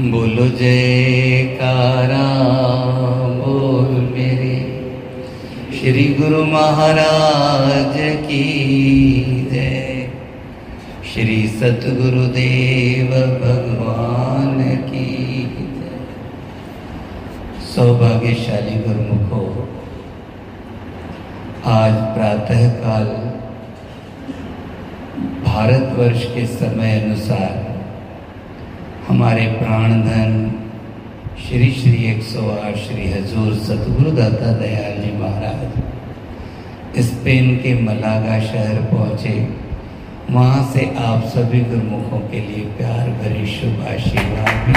बोलो जयकारा बोल मेरे श्री गुरु महाराज की जय। श्री सतगुरुदेव भगवान की जय। सौभाग्यशाली गुरुमुखो, आज प्रातःकाल भारतवर्ष के समय अनुसार हमारे प्राणधन श्री श्री 108 श्री हजूर सतगुरुदाता दयाल जी महाराज स्पेन के मलागा शहर पहुँचे। वहाँ से आप सभी गुरुमुखों के लिए प्यार भरी शुभ आशीर्वाद भी।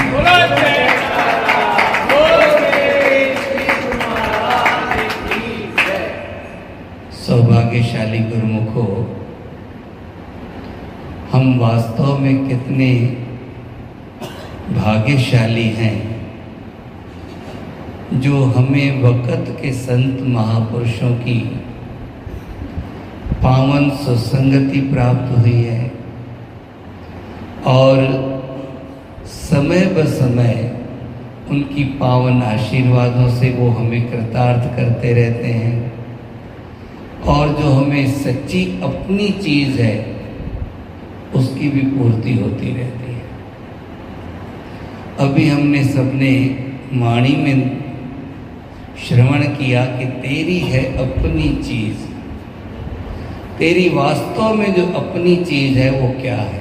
सौभाग्यशाली गुरुमुखों, हम वास्तव में कितने भाग्यशाली हैं जो हमें वक़्त के संत महापुरुषों की पावन सुसंगति प्राप्त हुई है और समय ब समय उनकी पावन आशीर्वादों से वो हमें कृतार्थ करते रहते हैं और जो हमें सच्ची अपनी चीज़ है उसकी भी पूर्ति होती रहती है। अभी हमने सबने वाणी में श्रवण किया कि तेरी है अपनी चीज़। तेरी वास्तव में जो अपनी चीज़ है वो क्या है?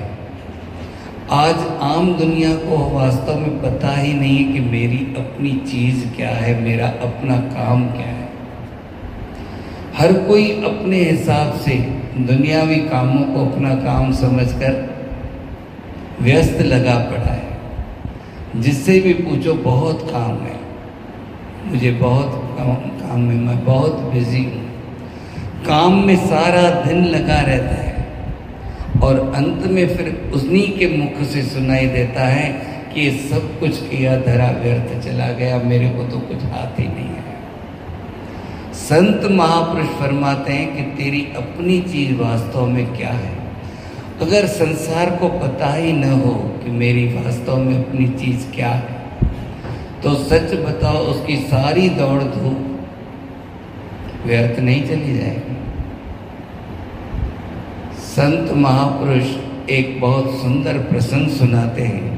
आज आम दुनिया को वास्तव में पता ही नहीं है कि मेरी अपनी चीज़ क्या है, मेरा अपना काम क्या है। हर कोई अपने हिसाब से दुनियावी कामों को अपना काम समझकर व्यस्त लगा पड़ा है। जिससे भी पूछो बहुत काम है, मुझे बहुत काम है, मैं बहुत बिजी हूँ। काम में सारा दिन लगा रहता है और अंत में फिर उन्हीं के मुख से सुनाई देता है कि ये सब कुछ किया धरा व्यर्थ चला गया, मेरे को तो कुछ हाथ ही नहीं है। संत महापुरुष फरमाते हैं कि तेरी अपनी चीज़ वास्तव में क्या है। अगर संसार को पता ही न हो कि मेरी वास्तव में अपनी चीज़ क्या है तो सच बताओ उसकी सारी दौड़ धूप व्यर्थ नहीं चली जाएगी। संत महापुरुष एक बहुत सुंदर प्रसंग सुनाते हैं।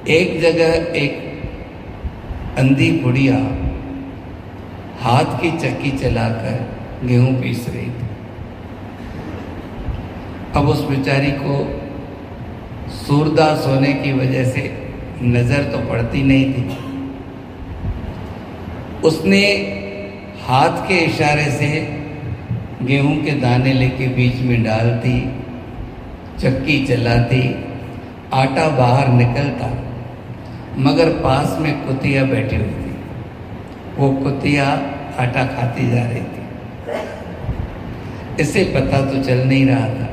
एक जगह एक अंधी बुढ़िया हाथ की चक्की चलाकर गेहूं पीस रही थी। अब उस बेचारी को सूरदास होने की वजह से नज़र तो पड़ती नहीं थी। उसने हाथ के इशारे से गेहूं के दाने लेके बीच में डालती, चक्की चलाती, आटा बाहर निकलता, मगर पास में कुतिया बैठी हुई थी। वो कुतिया आटा खाती जा रही थी। इसे पता तो चल नहीं रहा था।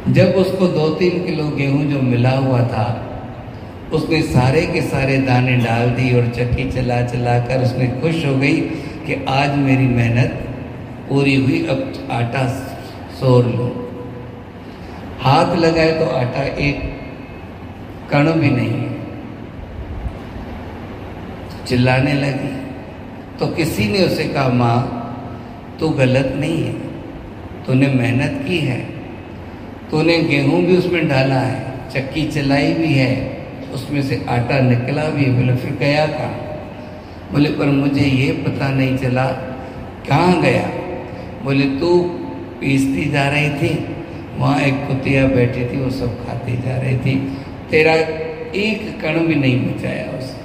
जब उसको 2-3 किलो गेहूं जो मिला हुआ था उसने सारे के सारे दाने डाल दी और चक्की चला चला कर उसने खुश हो गई कि आज मेरी मेहनत पूरी हुई, अब आटा सोर लो। हाथ लगाए तो आटा एक कण भी नहीं है। चिल्लाने लगी तो किसी ने उसे कहा, माँ तू गलत नहीं है, तूने मेहनत की है, तूने गेहूं भी उसमें डाला है, चक्की चलाई भी है, उसमें से आटा निकला भी है। बोले फिर गया कहाँ? बोले पर मुझे ये पता नहीं चला। कहाँ गया? बोले तू पीसती जा रही थी, वहाँ एक कुतिया बैठी थी, वो सब खाती जा रही थी, तेरा एक कण भी नहीं बचाया उसने।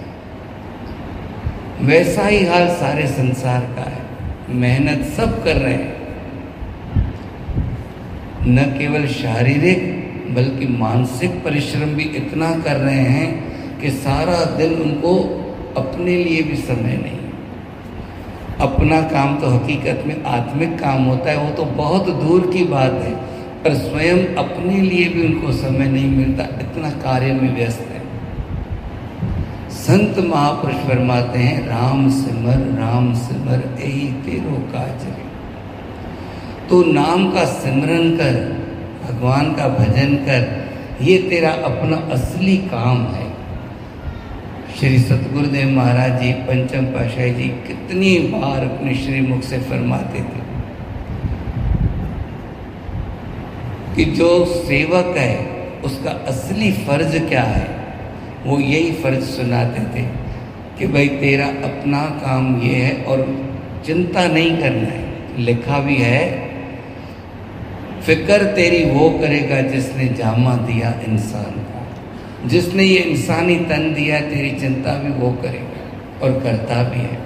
वैसा ही हाल सारे संसार का है। मेहनत सब कर रहे हैं, न केवल शारीरिक बल्कि मानसिक परिश्रम भी इतना कर रहे हैं कि सारा दिन उनको अपने लिए भी समय नहीं। अपना काम तो हकीकत में आत्मिक काम होता है, वो तो बहुत दूर की बात है, पर स्वयं अपने लिए भी उनको समय नहीं मिलता, इतना कार्य में व्यस्त है। संत महापुरुष फरमाते हैं, राम सिमर यही तेरो काज रे। तो नाम का सिमरन कर, भगवान का भजन कर, ये तेरा अपना असली काम है। श्री सतगुरुदेव महाराज जी, पंचम पातशाही जी कितनी बार अपने श्रीमुख से फरमाते थे कि जो सेवक है उसका असली फर्ज क्या है। वो यही फर्ज सुनाते थे कि भाई तेरा अपना काम ये है और चिंता नहीं करना है। लिखा भी है, फिक्र तेरी वो करेगा जिसने जामा दिया इंसान को। जिसने ये इंसानी तन दिया, तेरी चिंता भी वो करेगा और करता भी है।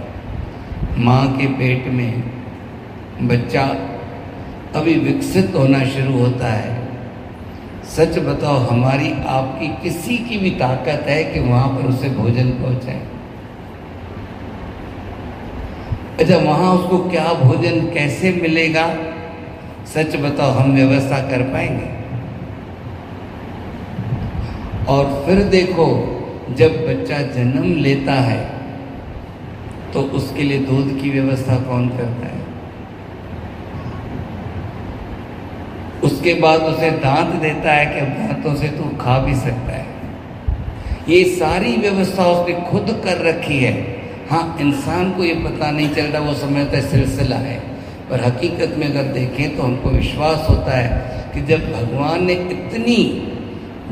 माँ के पेट में बच्चा अभी विकसित होना शुरू होता है। सच बताओ, हमारी आपकी किसी की भी ताकत है कि वहाँ पर उसे भोजन पहुँचाए? अच्छा, वहाँ उसको क्या भोजन कैसे मिलेगा? सच बताओ, हम व्यवस्था कर पाएंगे? और फिर देखो, जब बच्चा जन्म लेता है तो उसके लिए दूध की व्यवस्था कौन करता है? उसके बाद उसे दांत देता है कि अब दांतों से तू खा भी सकता है। ये सारी व्यवस्था उसने खुद कर रखी है। हाँ, इंसान को ये पता नहीं चलता, वो समझता है सिलसिला है, पर हकीकत में अगर देखें तो हमको विश्वास होता है कि जब भगवान ने इतनी,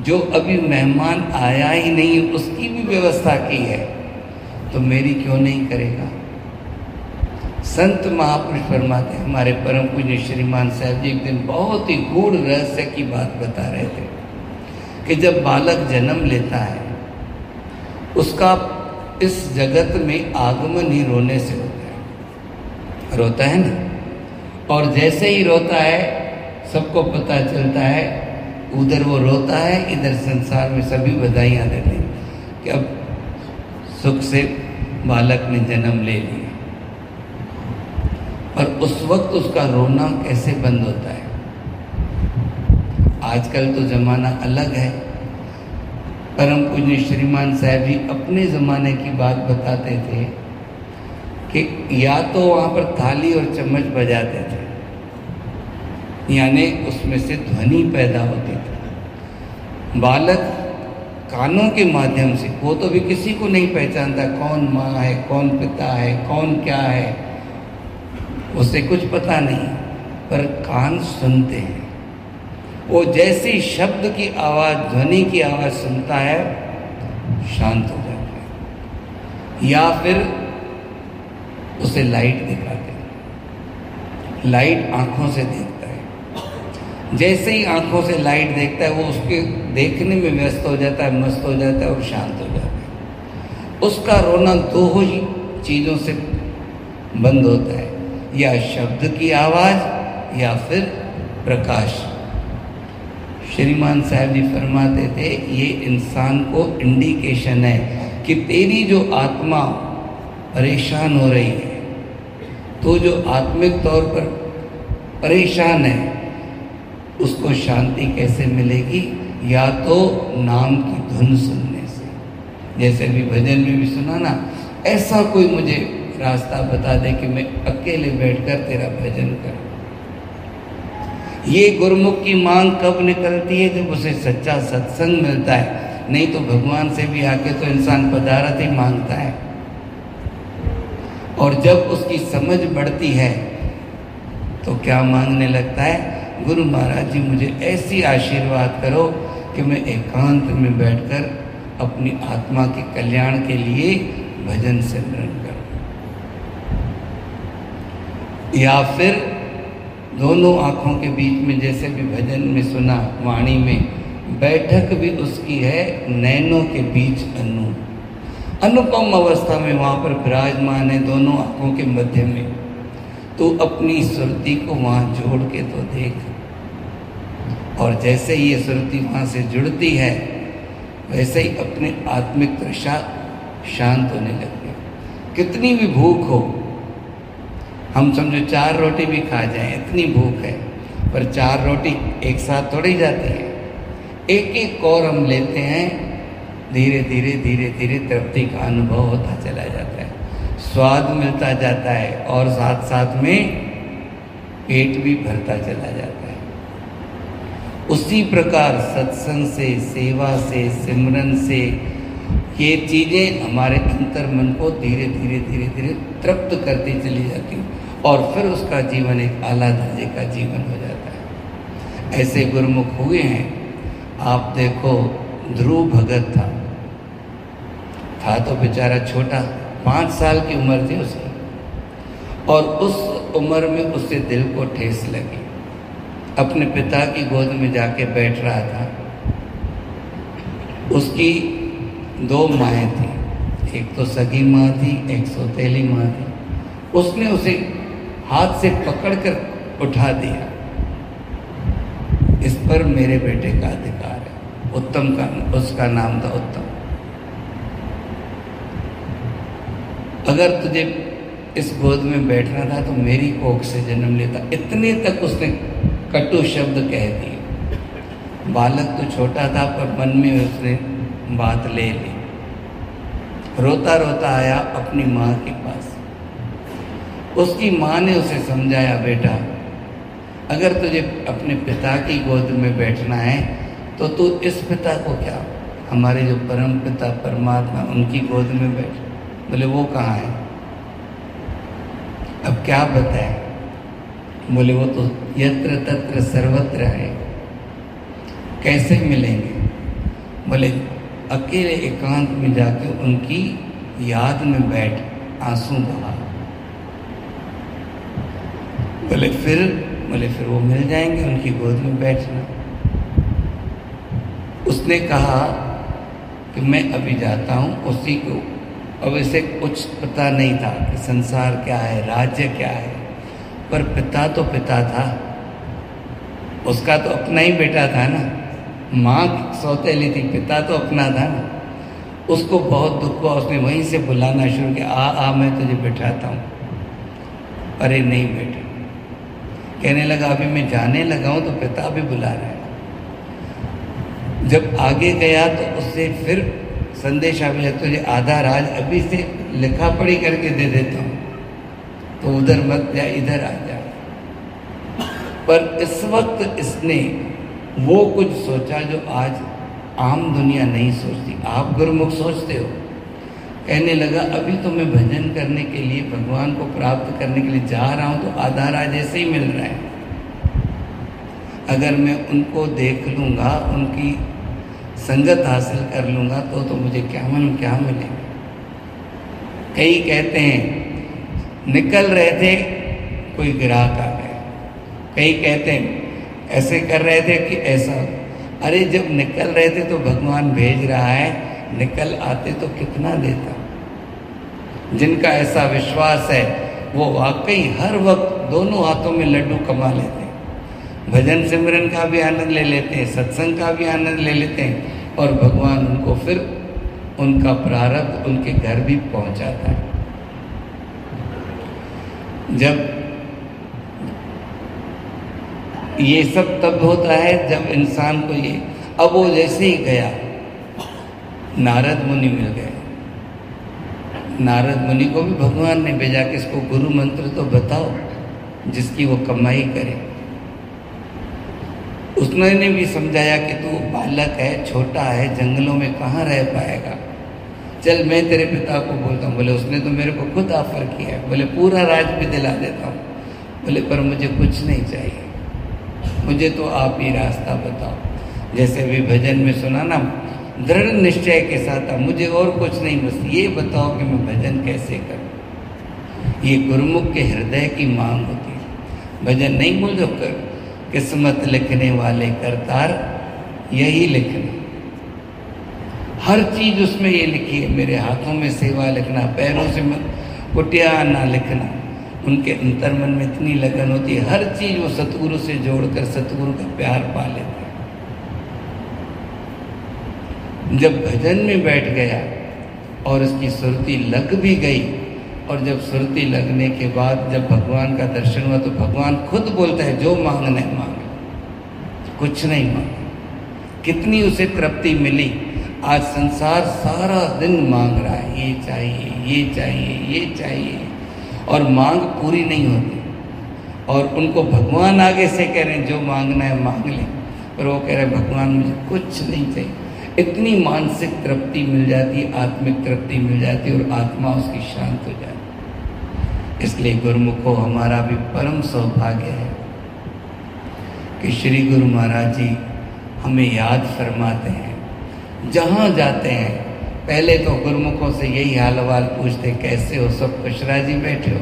जो अभी मेहमान आया ही नहीं उसकी भी व्यवस्था की है, तो मेरी क्यों नहीं करेगा? संत महापुरुष फरमाते हैं, हमारे परम पूज्य श्रीमान साहब जी एक दिन बहुत ही गूढ़ रहस्य की बात बता रहे थे कि जब बालक जन्म लेता है उसका इस जगत में आगमन ही रोने से होता है। रोता है ना, और जैसे ही रोता है सबको पता चलता है, उधर वो रोता है, इधर संसार में सभी बधाइयाँ देते हैं कि अब सुख से बालक ने जन्म ले लिया। और उस वक्त उसका रोना कैसे बंद होता है? आजकल तो ज़माना अलग है। परम पूज्य श्रीमान साहब जी अपने ज़माने की बात बताते थे कि या तो वहाँ पर थाली और चम्मच बजाते थे, यानी उसमें से ध्वनि पैदा होती थी। बालक कानों के माध्यम से, वो तो भी किसी को नहीं पहचानता, कौन माँ है, कौन पिता है, कौन क्या है, उसे कुछ पता नहीं, पर कान सुनते हैं। वो जैसी शब्द की आवाज़, ध्वनि की आवाज़ सुनता है, शांत हो जाता है। या फिर उसे लाइट दिखाते हैं, लाइट आँखों से देखता है। जैसे ही आँखों से लाइट देखता है, वो उसके देखने में व्यस्त हो जाता है, मस्त हो जाता है और शांत हो जाता है। उसका रोना दो ही चीज़ों से बंद होता है, या शब्द की आवाज़ या फिर प्रकाश। श्रीमान साहब जी फरमाते थे, ये इंसान को इंडिकेशन है कि तेरी जो आत्मा परेशान हो रही है, तो जो आत्मिक तौर पर परेशान है, उसको शांति कैसे मिलेगी? या तो नाम की धुन सुनने से। जैसे भी भजन में भी सुना ना, ऐसा कोई मुझे रास्ता बता दे कि मैं अकेले बैठकर तेरा भजन करूं। ये गुरुमुख की मांग कब निकलती है? जब उसे सच्चा सत्संग मिलता है। नहीं तो भगवान से भी आके तो इंसान पदारथ ही मांगता है। और जब उसकी समझ बढ़ती है तो क्या मांगने लगता है? गुरु महाराज जी मुझे ऐसी आशीर्वाद करो कि मैं एकांत में बैठकर अपनी आत्मा के कल्याण के लिए भजन सिमरन करूं। या फिर दोनों आँखों के बीच में, जैसे भी भजन में सुना, वाणी में, बैठक भी उसकी है नैनों के बीच अनुपम अवस्था में वहाँ पर विराजमान है, दोनों आँखों के मध्य में। तो अपनी सुरती को वहाँ जोड़ के तो देख, और जैसे ही ये सुरती वहाँ से जुड़ती है, वैसे ही अपने आत्मिक तृषा शांत होने लगती है। कितनी भी भूख हो, हम समझो 4 रोटी भी खा जाएं, इतनी भूख है, पर 4 रोटी एक साथ थोड़ी जाती है। एक एक कौर हम लेते हैं, धीरे धीरे धीरे धीरे तृप्ति का अनुभव होता चला जाता है, स्वाद मिलता जाता है, और साथ साथ में पेट भी भरता चला जाता है। उसी प्रकार सत्संग से, सेवा से, सिमरन से ये चीज़ें हमारे अंतर मन को धीरे धीरे धीरे धीरे तृप्त करती चली जाती और फिर उसका जीवन एक आला दर्जे का जीवन हो जाता है। ऐसे गुरुमुख हुए हैं। आप देखो, ध्रुव भगत था तो बेचारा छोटा, 5 साल की उम्र थी उसकी, और उस उम्र में उससे दिल को ठेस लगी। अपने पिता की गोद में जाके बैठ रहा था। उसकी 2 माएँ थी, एक तो सगी माँ थी, एक सौतेली माँ थी। उसने उसे हाथ से पकड़कर उठा दिया। इस पर मेरे बेटे का अधिकार है। उत्तम का, उसका नाम था उत्तम। अगर तुझे इस गोद में बैठना था तो मेरी कोख से जन्म लेता। इतने तक उसने कटु शब्द कह दिए। बालक तो छोटा था पर मन में उसने बात ले ली। रोता रोता आया अपनी माँ के पास। उसकी माँ ने उसे समझाया, बेटा अगर तुझे अपने पिता की गोद में बैठना है तो तू इस पिता को क्या, हमारे जो परम पिता परमात्मा उनकी गोद में बैठ। बोले वो कहाँ है? अब क्या बताए? बोले वो तो यत्र तत्र सर्वत्र है। कैसे मिलेंगे? बोले अकेले एकांत में जाके उनकी याद में बैठ, आंसू बहा। बोले फिर वो मिल जाएंगे, उनकी गोद में बैठना। उसने कहा कि मैं अभी जाता हूँ। उसी को अब इसे कुछ पता नहीं था कि संसार क्या है, राज्य क्या है, पर पिता तो पिता था। उसका तो अपना ही बेटा था ना। माँ सौतेली थी, पिता तो अपना था ना। उसको बहुत दुख हुआ। उसने वहीं से बुलाना शुरू किया, आ मैं तुझे बिठाता हूँ। अरे नहीं बेटा, कहने लगा अभी मैं जाने लगा हूँ तो पिता भी बुला रहा है। जब आगे गया तो उससे फिर संदेशा मिला, तुझे आधा राज अभी से लिखा पढ़ी करके दे देता हूँ, तो उधर मत जा, इधर आ जा। पर इस वक्त इसने वो कुछ सोचा जो आज आम दुनिया नहीं सोचती। आप गुरुमुख सोचते हो। कहने लगा अभी तो मैं भजन करने के लिए, भगवान को प्राप्त करने के लिए जा रहा हूँ तो आधा राज ऐसे ही मिल रहा है। अगर मैं उनको देख लूँगा, उनकी संगत हासिल कर लूँगा तो मुझे क्या मिलेगा। कई कहते हैं निकल रहे थे, कोई ग्राहक आ गया। कई कहते हैं ऐसे कर रहे थे कि ऐसा। अरे जब निकल रहे थे तो भगवान भेज रहा है, निकल आते तो कितना देता। जिनका ऐसा विश्वास है वो वाकई हर वक्त दोनों हाथों में लड्डू कमा लेते हैं। भजन सिमरन का भी आनंद ले लेते हैं, सत्संग का भी आनंद ले लेते हैं, और भगवान उनको फिर उनका प्रारब्ध उनके घर भी पहुंचाता है। जब ये सब तब होता है जब इंसान को ये, अब वो जैसे ही गया, नारद मुनि मिल गए। नारद मुनि को भी भगवान ने भेजा कि इसको गुरु मंत्र तो बताओ जिसकी वो कमाई करे। उसने भी समझाया कि तू बालक है, छोटा है, जंगलों में कहाँ रह पाएगा, चल मैं तेरे पिता को बोलता हूँ। बोले उसने तो मेरे को खुद ऑफर किया है। बोले पूरा राज भी दिला देता हूँ। बोले पर मुझे कुछ नहीं चाहिए, मुझे तो आप ही रास्ता बताओ। जैसे भी भजन में सुना ना, दृढ़ निश्चय के साथ, मुझे और कुछ नहीं, बस ये बताओ कि मैं भजन कैसे करूं। ये गुरुमुख के हृदय की मांग होती है। भजन नहीं बोल जो कर, किस्मत लिखने वाले करतार यही लिखना। हर चीज उसमें ये लिखी है, मेरे हाथों में सेवा लिखना, पैरों से कुटिया ना लिखना। उनके अंतर मन में इतनी लगन होती है, हर चीज वो सतगुरु से जोड़कर सतगुरु का प्यार पा लेते हैं। जब भजन में बैठ गया और उसकी सुरती लग भी गई, और जब सुरती लगने के बाद जब भगवान का दर्शन हुआ तो भगवान खुद बोलता है जो मांगना है मांगे, कुछ नहीं मांगे। कितनी उसे तृप्ति मिली। आज संसार सारा दिन मांग रहा है, ये चाहिए, ये चाहिए, ये चाहिए, और मांग पूरी नहीं होती। और उनको भगवान आगे से कह रहे हैं जो मांगना है मांग ले। पर वो कह रहे भगवान मुझे कुछ नहीं चाहिए। इतनी मानसिक तृप्ति मिल जाती, आत्मिक तृप्ति मिल जाती और आत्मा उसकी शांत हो जाती। इसलिए गुरुमुखो हमारा भी परम सौभाग्य है कि श्री गुरु महाराज जी हमें याद फरमाते हैं। जहाँ जाते हैं पहले तो गुरुमुखों से यही हाल हवाल पूछते, कैसे हो, सब खुश राजी बैठे हो।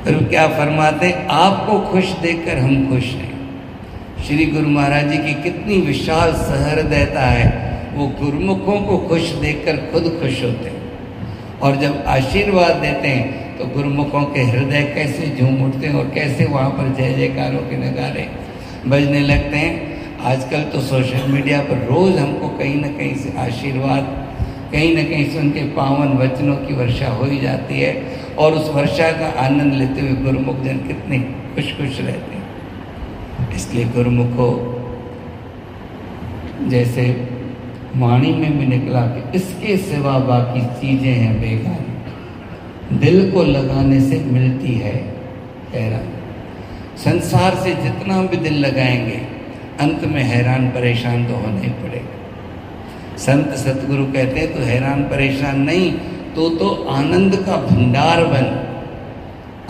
फिर क्या फरमाते, आपको खुश देखकर हम खुश हैं। श्री गुरु महाराज जी की कितनी विशाल सहृदयता है, वो गुरुमुखों को खुश देखकर खुद खुश होते हैं। और जब आशीर्वाद देते हैं तो गुरुमुखों के हृदय कैसे झूम उठते हैं और कैसे वहाँ पर जय जयकारों के नगारे बजने लगते हैं। आजकल तो सोशल मीडिया पर रोज़ हमको कहीं ना कहीं से आशीर्वाद, कहीं ना कहीं से उनके पावन वचनों की वर्षा हो ही जाती है। और उस वर्षा का आनंद लेते हुए गुरुमुख जन कितने खुश खुश रहते हैं। इसलिए गुरुमुखो जैसे वाणी में भी निकला कि इसके सिवा बाकी चीज़ें हैं बेगानी, दिल को लगाने से मिलती है हैरान। संसार से जितना भी दिल लगाएंगे अंत में हैरान परेशान तो होना ही पड़ेगा। संत सतगुरु कहते हैं तो हैरान परेशान नहीं तो आनंद का भंडार बन।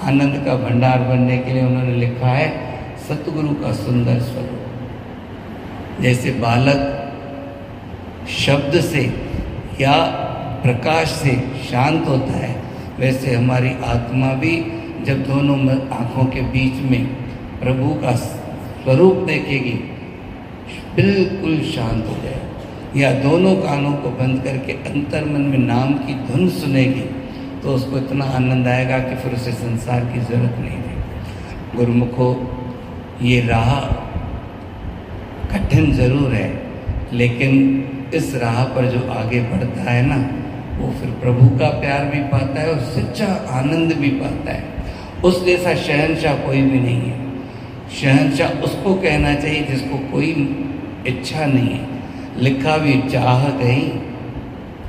आनंद का भंडार बनने के लिए उन्होंने लिखा है सतगुरु का सुंदर स्वरूप। जैसे बालक शब्द से या प्रकाश से शांत होता है, वैसे हमारी आत्मा भी जब दोनों आँखों के बीच में प्रभु का स्वरूप देखेगी बिल्कुल शांत हो जाए, या दोनों कानों को बंद करके अंतर्मन में नाम की धुन सुनेगी तो उसको इतना आनंद आएगा कि फिर उसे संसार की जरूरत नहीं है। गुरुमुखो ये राह कठिन जरूर है, लेकिन इस राह पर जो आगे बढ़ता है ना, वो फिर प्रभु का प्यार भी पाता है और सच्चा आनंद भी पाता है। उस जैसा शहंशाह कोई भी नहीं है। शहंशाह उसको कहना चाहिए जिसको कोई इच्छा नहीं है। लिखा भी चाह गई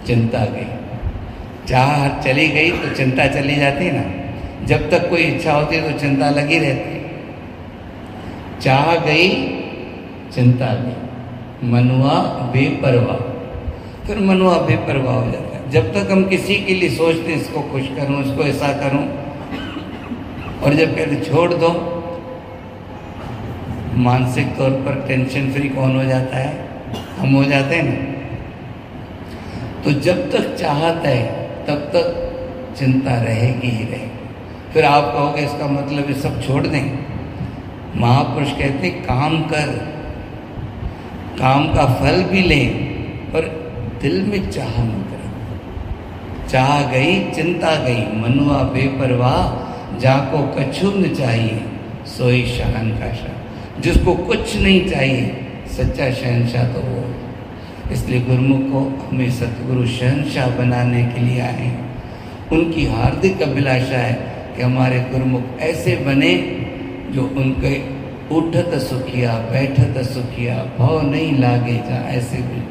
चिंता गई। चाह चली गई तो चिंता चली जाती है ना। जब तक कोई इच्छा होती है तो चिंता लगी रहती है। चाह गई चिंता गई, मनुआ बेपरवाह, फिर मनुआ बेपरवाह हो जाता है। जब तक हम किसी के लिए सोचते हैं इसको खुश करूं, इसको ऐसा करूं, और जब कहते छोड़ दो, मानसिक तौर पर टेंशन फ्री कौन हो जाता है? हम हो जाते हैं ना। तो जब तक चाहता है तब तक चिंता रहेगी ही रहेगी। फिर आप कहोगे इसका मतलब ये सब छोड़ दें। महापुरुष कहते काम कर, काम का फल भी ले, पर दिल में चाह मत रख। चाह गई चिंता गई, मनुआ बेपरवाह, जाको कछु न चाहिए सोई शहनशाह। जिसको कुछ नहीं चाहिए सच्चा शहनशाह तो वो। इसलिए गुरुमुख को हमें सतगुरु शहनशाह बनाने के लिए आए हैं। उनकी हार्दिक अभिलाषा है कि हमारे गुरुमुख ऐसे बने जो उनके उठत सुखिया बैठत सुखिया, भव नहीं लागे जहाँ ऐसे भी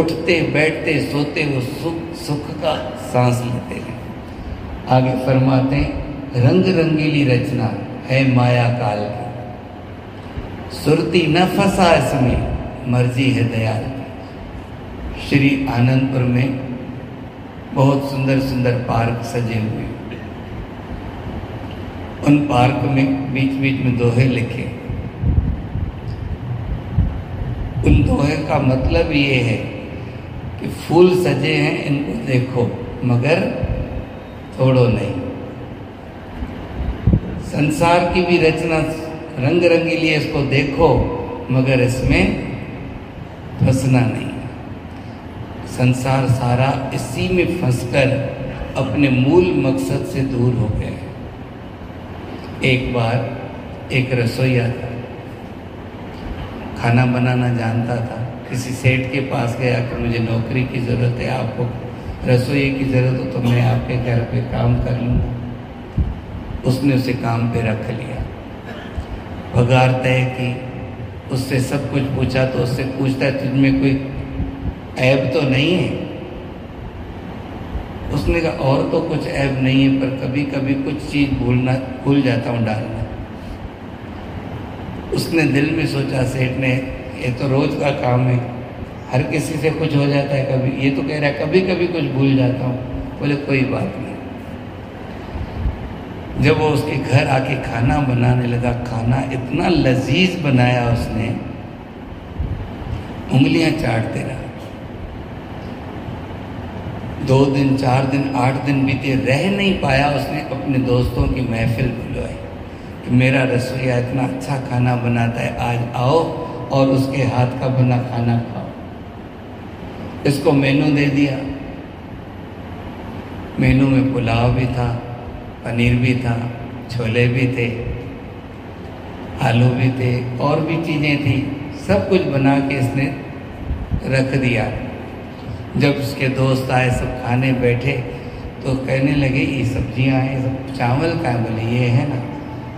उठते बैठते सोते वो सुख का सांस लेते हैं। आगे फरमाते हैं रंग रंगीली रचना है माया काल की, सुरती न फंसा इसमें मर्जी है दयाल की। श्री आनंदपुर में बहुत सुंदर सुंदर पार्क सजे हुए। उन पार्क में बीच बीच में दोहे लिखे। उन दोहे का मतलब ये है कि फूल सजे हैं, इनको देखो मगर तोड़ो नहीं। संसार की भी रचना रंग रंगीली है, इसको देखो मगर इसमें फंसना नहीं। संसार सारा इसी में फंसकर अपने मूल मकसद से दूर हो गए। एक बार एक रसोइया था, खाना बनाना जानता था। किसी सेठ के पास गया कि मुझे नौकरी की ज़रूरत है, आपको रसोई की ज़रूरत हो तो मैं आपके घर पे काम कर लूँगा। उसने उसे काम पे रख लिया, पगार तय की, उससे सब कुछ पूछा तो उससे पूछता है तुझमें कोई ऐब तो नहीं है? उसने कहा और तो कुछ ऐब नहीं है, पर कभी कभी कुछ चीज़ भूल जाता हूँ डालना। उसने दिल में सोचा, सेठ ने, ये तो रोज का काम है, हर किसी से कुछ हो जाता है कभी, ये तो कह रहा है कभी कभी कुछ भूल जाता हूँ। बोले कोई बात नहीं। जब वो उसके घर आके खाना बनाने लगा, खाना इतना लजीज बनाया उसने, उंगलियां चाटते रहा। 2 दिन 4 दिन 8 दिन बीते, रह नहीं पाया। उसने अपने दोस्तों की महफिल बुलवाई कि मेरा रसोइया इतना अच्छा खाना बनाता है, आज आओ और उसके हाथ का बना खाना खाओ। इसको मेनू दे दिया। मेनू में पुलाव भी था, पनीर भी था, छोले भी थे, आलू भी थे, और भी चीज़ें थी। सब कुछ बना के इसने रख दिया। जब उसके दोस्त आए, सब खाने बैठे, तो कहने लगे ये सब्जियां हैं, सब चावल का है। बोले ये है ना।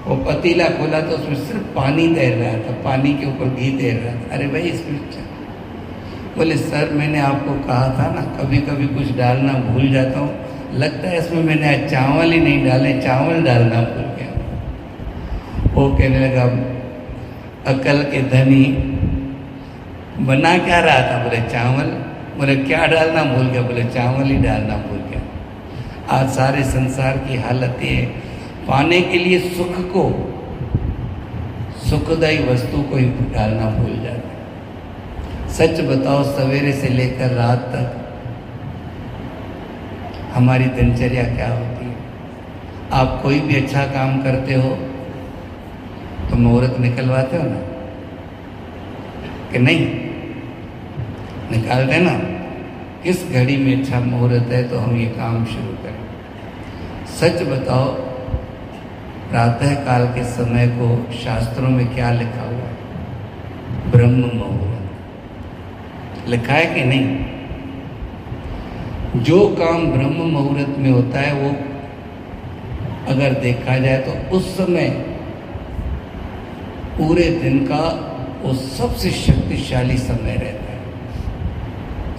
वो पतीला खोला तो उसमें सिर्फ पानी तैर रहा था, पानी के ऊपर घी तैर रहा था। अरे भाई इसमें बोले सर मैंने आपको कहा था ना, कभी कभी कुछ डालना भूल जाता हूँ, लगता है इसमें मैंने आज चावल ही नहीं डाले, चावल डालना भूल गया। वो कहने लगा अकल के धनी, बना क्या रहा था? बोले चावल। बोले क्या डालना भूल गया? बोले चावल ही डालना भूल गया। आज सारे संसार की हालत ये है, पाने के लिए सुख को, सुखदायी वस्तु को ही डालना भूल जाते। सच बताओ, सवेरे से लेकर रात तक हमारी दिनचर्या क्या होती है? आप कोई भी अच्छा काम करते हो तो मुहूर्त निकलवाते हो ना, कि नहीं? निकालते ना। किस घड़ी में अच्छा मुहूर्त है तो हम ये काम शुरू करें। सच बताओ, प्रातः काल के समय को शास्त्रों में क्या लिखा हुआ है? ब्रह्म मुहूर्त लिखा है कि नहीं? जो काम ब्रह्म मुहूर्त में होता है वो अगर देखा जाए तो उस समय पूरे दिन का वो सबसे शक्तिशाली समय रहता है,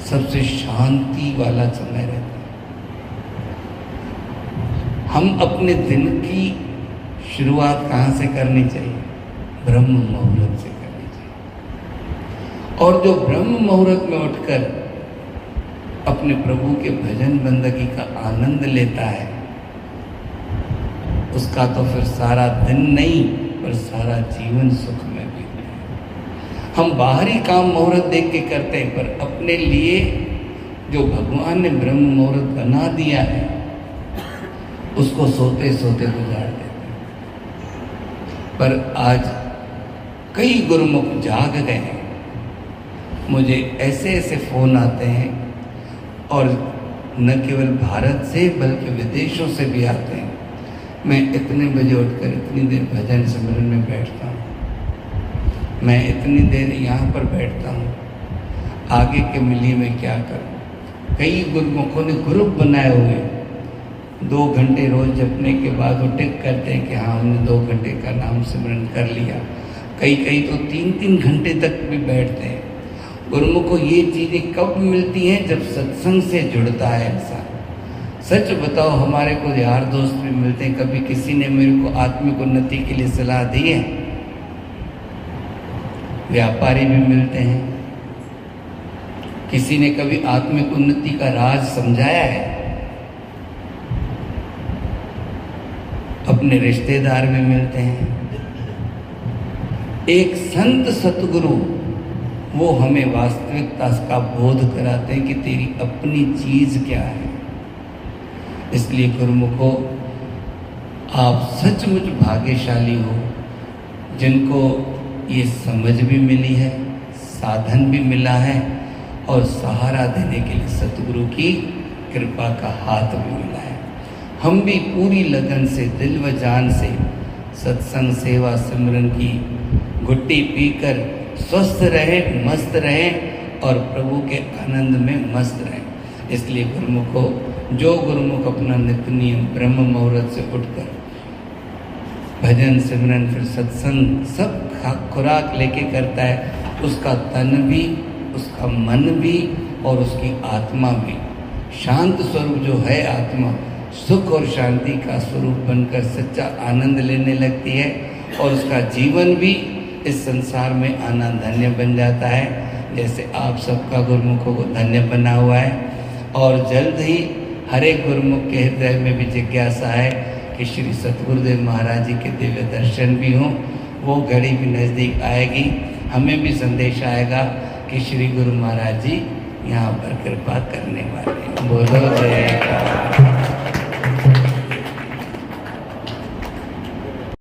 सबसे शांति वाला समय रहता है। हम अपने दिन की शुरुआत कहाँ से करनी चाहिए? ब्रह्म मुहूर्त से करनी चाहिए। और जो ब्रह्म मुहूर्त में उठकर अपने प्रभु के भजन बंदगी का आनंद लेता है, उसका तो फिर सारा दिन नहीं पर सारा जीवन सुख में बीतता है। हम बाहरी काम मुहूर्त देख के करते हैं, पर अपने लिए जो भगवान ने ब्रह्म मुहूर्त बना दिया है उसको सोते सोते गुजार देते हैं। पर आज कई गुरुमुख जाग गए हैं। मुझे ऐसे ऐसे फोन आते हैं, और न केवल भारत से बल्कि विदेशों से भी आते हैं। मैं इतने बजे उठकर इतनी देर भजन सिमरन में बैठता हूँ, मैं इतनी देर यहाँ पर बैठता हूँ, आगे के मिली में क्या करूँ? कई गुरुमुखों ने ग्रुप बनाए हुए, 2 घंटे रोज जपने के बाद वो टिक करते हैं कि हाँ हमने 2 घंटे का नाम सिमरन कर लिया। कई तो 3-3 घंटे तक भी बैठते हैं। गुरुमुख को ये चीज़ें कब मिलती हैं? जब सत्संग से जुड़ता है इंसान। सच बताओ, हमारे को यार दोस्त भी मिलते हैं। कभी किसी ने मेरे को आत्मिक उन्नति के लिए सलाह दी है? व्यापारी भी मिलते हैं। किसी ने कभी आत्मिक उन्नति का राज समझाया है? अपने रिश्तेदार भी मिलते हैं। एक संत सतगुरु वो हमें वास्तविकता का बोध कराते हैं कि तेरी अपनी चीज क्या है। इसलिए गुरुमुखो, आप सचमुच भाग्यशाली हो जिनको ये समझ भी मिली है, साधन भी मिला है, और सहारा देने के लिए सतगुरु की कृपा का हाथ भी मिला है। हम भी पूरी लगन से, दिल व जान से सत्संग सेवा सिमरन की घुट्टी पीकर स्वस्थ रहे, मस्त रहे और प्रभु के आनंद में मस्त रहे। इसलिए गुरुमुखो, जो गुरुमुख अपना नित्य नियम ब्रह्म मुहूर्त से उठकर भजन सिमरन फिर सत्संग सब खुराक लेके करता है, उसका तन भी, उसका मन भी और उसकी आत्मा भी शांत स्वरूप जो है आत्मा, सुख और शांति का स्वरूप बनकर सच्चा आनंद लेने लगती है। और उसका जीवन भी इस संसार में आना धन्य बन जाता है, जैसे आप सबका गुरुमुखों को धन्य बना हुआ है। और जल्द ही हर एक गुरुमुख के हृदय में भी जिज्ञासा है कि श्री सतगुरुदेव महाराज जी के दिव्य दर्शन भी हों। वो घड़ी भी नज़दीक आएगी, हमें भी संदेश आएगा कि श्री गुरु महाराज जी यहाँ पर कृपा करने वाले। बोलो जय।